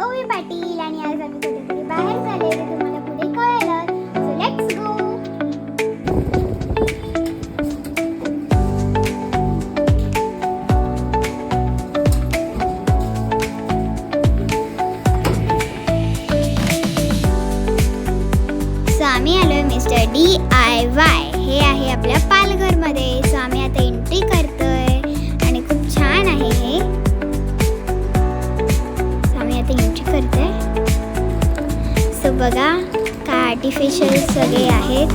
ओवी पाटील आणि आज आम्ही कुठेतरी बाहेर चालले ते तुम्हाला पुढे कळेल. So let's go. सो आम्ही आलोय मिस्टर DIY. हे आहे आपल्या पालघरमध्ये. सो आम्ही आता एंट्री करतोय आणि खूप छान आहे हे. सो आम्ही आता एंट्री करतोय. सो बघा काय आर्टिफिशियल सगळे आहेत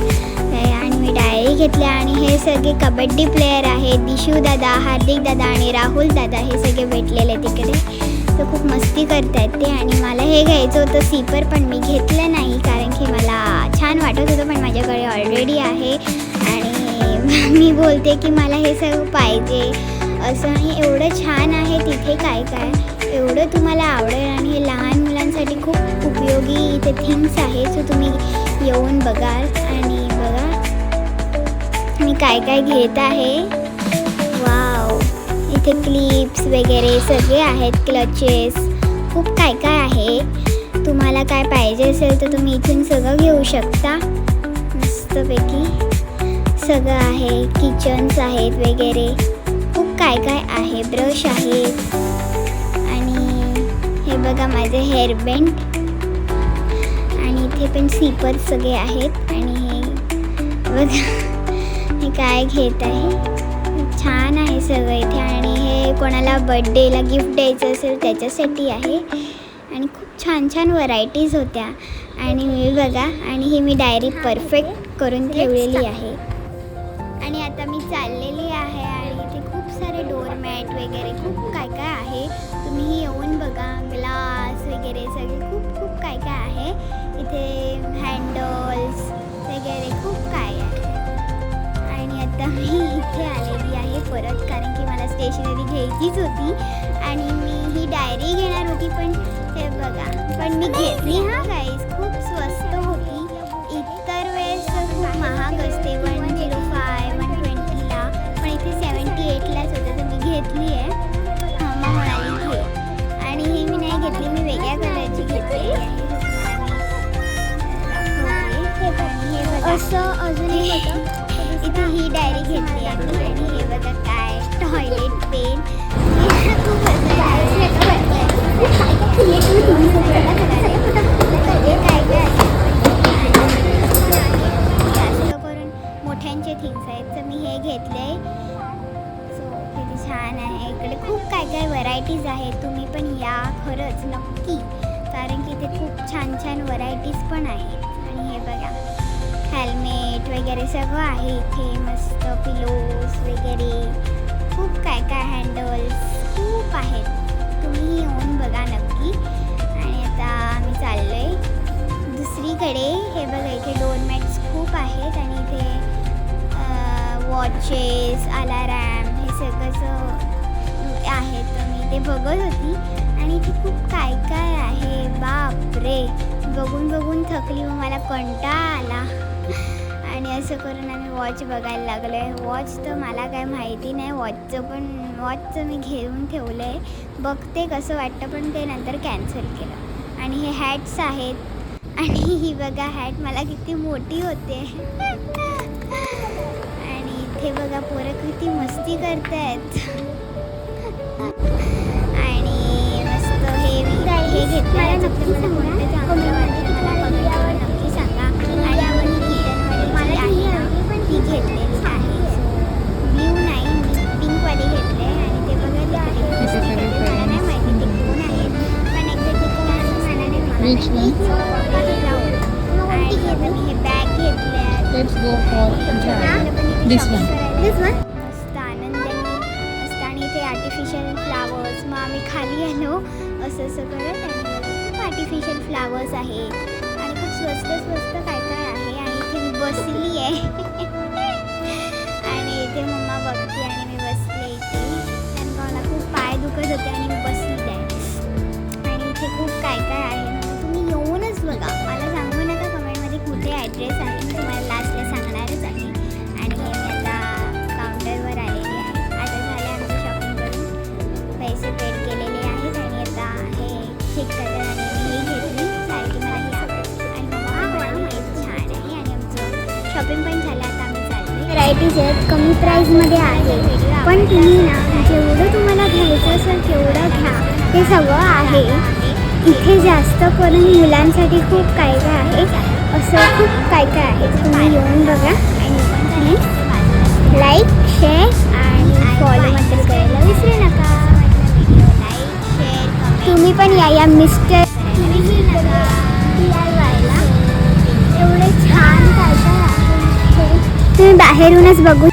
आणि मी डायरी घेतली आणि हे सगळे कबड्डी प्लेयर आहेत. दिशू दादा, हार्दिक दादा आणि राहुल दादा हे सगळे भेटलेले तिकडे. तर खूप मस्ती करतायत ते. आणि मला हे घ्यायचं होतं सीपर पण मी घेतलं नाही कारण की मला छान वाटत होतं पण माझ्याकडे ऑलरेडी आहे. आणि मी बोलते की मला हे सगळं पाहिजे असं. आणि एवढं छान आहे तिथे काय काय एवढं तुम्हाला आवडेल. आणि हे लहान मुलांसाठी खूप उपयोगी इथे थिंग्स आहे. सो तुम्ही येऊन बघाल आणि बघा मी काय काय घेत आहे. वाव, इथे क्लिप्स वगैरे सगळे आहेत, क्लचेस, खूप काय काय आहे. तुम्हाला काय पाहिजे असेल तर तुम्ही इथून सगळं घेऊ शकता. मस्तपैकी सगळं आहे. किचन्स आहेत वगैरे खूप काय काय आहे. ब्रश आहेत आणि हे बघा माझे हेअरबँड आणि इथे पण सीपर सगळे आहेत. आणि हे बघा हे काय घेत आहे. छान आहे सगळं इथे. आणि हे कोणाला बर्थडेला गिफ्ट द्यायचं असेल त्याच्यासाठी आहे. आणि खूप छान छान व्हरायटीज होत्या. आणि मी बघा आणि ही मी डायरी परफेक्ट करून ठेवलेली आहे. आणि आता मी चाललेली आहे आणि इथे खूप सारे डोरमॅट वगैरे खूप काय काय आहे. तुम्ही येऊन बघा. ग्लास वगैरे सगळे खूप खूप काय काय आहे इथे. हँडल्स वगैरे खूप काय आहे. आणि आता मी इथे आलेली आहे परत कारण की मला स्टेशनरी घ्यायचीच होती. आणि मी ही डायरी घेणार होती पण हे बघा पण मी घेतली. हां गाईज, खूप स्वस्त होती. इतर वेळेस खूप महाग असते 105, 120ला पण इथे 78लाच होतं तर मी घेतली आहे. मम्मा म्हणाली घे. आणि ही मी नाही घेतली, मी वेगळ्या कलरची घेतलेली आहे. असं अजून इथे ही डायरी घेतली आहे. आणि हे बघा काय टॉयलेट पेन खूप जास्त करून मोठ्यांचे थिंग्स आहेत तर मी हे घेतले. सो किती छान आहे. इकडे खूप काय काय व्हरायटीज आहेत. तुम्ही पण या खरंच नक्की कारण की इथे खूप छान छान व्हरायटीज पण आहेत. आणि हे बघा हेल्मेट वगैरे सगळं आहे इथे. मस्त पिलोज वगैरे खूप काय काय हँडल्स खूप आहेत. तुम्ही येऊन बघा नक्की. आणि आता आम्ही चाललो आहे दुसरीकडे. हे बघा इथे डोरमॅट्स खूप आहेत आणि इथे वॉचेस, अलाराम हे सगळंच आहेत. तर मी ते बघत होती आणि इथे खूप काय काय आहे. बापरे, बघून बघून थकली मग मला कंटाळा आला. आणि असं करून आम्ही वॉच बघायला लागलो आहे. वॉच तर मला काय माहिती नाही वॉचचं मी घेऊन ठेवलं आहे. बघते कसं वाटतं पण ते नंतर कॅन्सल केलं. आणि हे हॅट्स आहेत. आणि ही बघा हॅट मला किती मोठी होते. आणि इथे बघा पोरं किती मस्ती करतायत. आणि मस्त हे घेतलं आहे. आपलं मला कोणतं चांगलं वाटतं मला कमेंटवर नक्की सांगा. आणि आपण किचनवाली आहे ना ती घेतलेली आहे. ब्ल्यू नाही मी पिंकवाली घेतले. आणि ते बघा तिकडे मस्ती करते. मला नाही माहिती ते कोण आहेत पण एक्झॅक्टली कोण असं नाही मला माहिती. आणि आता मी हे बॅग घेतले. मस्त आनंदाने मस्त. आणि इथे आर्टिफिशियल फ्लावर्स. मग आम्ही खाली आलो असं करत. आणि खूप आर्टिफिशियल फ्लावर्स आहेत आणि खूप स्वस्त काय काय आहे. आणि इथे मी बसली आहे. आणि इथे मम्मा बघते आणि मी बसले इथे कारण का मला खूप पाय दुखत होते आणि मी बसली आहे. आणि इथे खूप काय काय आहे. तुम्ही येऊनच बघा. मला सांगू नका कमेंटमध्ये कुठे ॲड्रेस आहे. मी तुम्हाला लास्टला सांगणारच आहे. आणि मी आता काउंटरवर आलेली आहे. आता झाले आमची शॉपिंग करून पैसे पेड केलेले आहेत. आणि आता हे चेक करतात आणि शॉपिंग पण झालं. आता आम्ही चाललो. व्हरायटीज आहेत, कमी प्राईजमध्ये आहे. पण तुम्ही ना जेवढं तुम्हाला घ्यायचं असेल तेवढं घ्या. ते सगळं आहे इथे. जास्त करून मुलांसाठी खूप काय काय आहे. असं खूप काय काय आहे. तुम्ही येऊन बघा आणि लाईक, शेअर आणि फॉलो मात्र करायला विसरू नका. तुम्ही पण या मिस्टर एवढे छान काय काय आहे. तुम्ही बाहेरूनच बघू